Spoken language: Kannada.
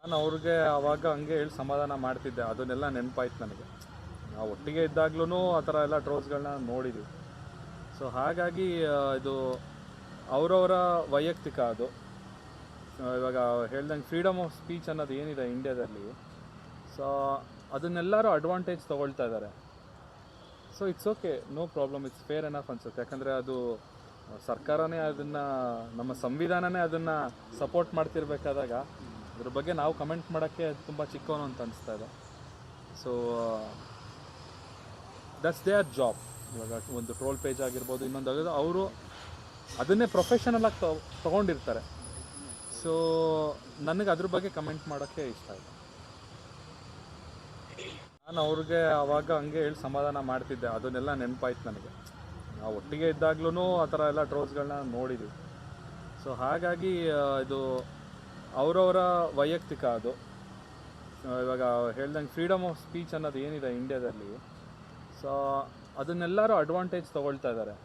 ನಾನು ಅವ್ರಿಗೆ ಆವಾಗ ಹಂಗೆ ಹೇಳಿ ಸಮಾಧಾನ ಮಾಡ್ತಿದ್ದೆ, ಅದನ್ನೆಲ್ಲ ನೆನಪಾಯ್ತು ನನಗೆ. ನಾವು ಒಟ್ಟಿಗೆ ಇದ್ದಾಗ್ಲೂ ಆ ಥರ ಎಲ್ಲ ಟ್ರೋಲ್ಸ್ಗಳನ್ನ ನೋಡಿದ್ವಿ. ಸೊ ಹಾಗಾಗಿ ಇದು ಅವರವರ ವೈಯಕ್ತಿಕ ಅದು. ಇವಾಗ ಹೇಳ್ದಂಗೆ ಫ್ರೀಡಮ್ ಆಫ್ ಸ್ಪೀಚ್ ಅನ್ನೋದು ಏನಿದೆ ಇಂಡಿಯಾದಲ್ಲಿ, ಸೊ ಅದನ್ನೆಲ್ಲರೂ ಅಡ್ವಾಂಟೇಜ್ ತೊಗೊಳ್ತಾ ಇದ್ದಾರೆ. So it's okay, no problem, it's fair enough ಅನ್ಸುತ್ತೆ. ಯಾಕಂದರೆ ಅದು ಸರ್ಕಾರನೇ ಅದನ್ನು, ನಮ್ಮ ಸಂವಿಧಾನನೇ ಅದನ್ನು ಸಪೋರ್ಟ್ ಮಾಡ್ತಿರ್ಬೇಕಾದಾಗ ಅದ್ರ ಬಗ್ಗೆ ನಾವು ಕಮೆಂಟ್ ಮಾಡೋಕ್ಕೆ ತುಂಬ ಚಿಕ್ಕವನು ಅಂತ ಅನಿಸ್ತಾ ಇದೆ. So that's there job. ಇವಾಗ ಒಂದು ಟ್ರೋಲ್ ಪೇಜ್ ಆಗಿರ್ಬೋದು, ಇನ್ನೊಂದು ಅವರು ಅದನ್ನೇ ಪ್ರೊಫೆಷನಲಾಗಿ ತೊಗೊಂಡಿರ್ತಾರೆ. ಸೊ ನನಗೆ ಅದ್ರ ಬಗ್ಗೆ ಕಮೆಂಟ್ ಮಾಡೋಕ್ಕೆ ಇಷ್ಟ ಇದೆ. ನಾನು ಅವ್ರಿಗೆ ಆವಾಗ ಹಂಗೆ ಹೇಳಿ ಸಮಾಧಾನ ಮಾಡ್ತಿದ್ದೆ, ಅದನ್ನೆಲ್ಲ ನೆನಪಾಯ್ತು ನನಗೆ. ನಾವು ಒಟ್ಟಿಗೆ ಇದ್ದಾಗ್ಲೂ ಆ ಥರ ಎಲ್ಲ ಟ್ರೋಲ್ಸ್ಗಳನ್ನ ನೋಡಿದ್ವಿ. ಸೊ ಹಾಗಾಗಿ ಇದು ಅವರವರ ವೈಯಕ್ತಿಕ ಅದು. ಇವಾಗ ಹೇಳ್ದಂಗೆ ಫ್ರೀಡಮ್ ಆಫ್ ಸ್ಪೀಚ್ ಅನ್ನೋದು ಏನಿದೆ ಇಂಡಿಯಾದಲ್ಲಿ, ಸೊ ಅದನ್ನೆಲ್ಲರೂ ಅಡ್ವಾಂಟೇಜ್ ತೊಗೊಳ್ತಾ ಇದ್ದಾರೆ.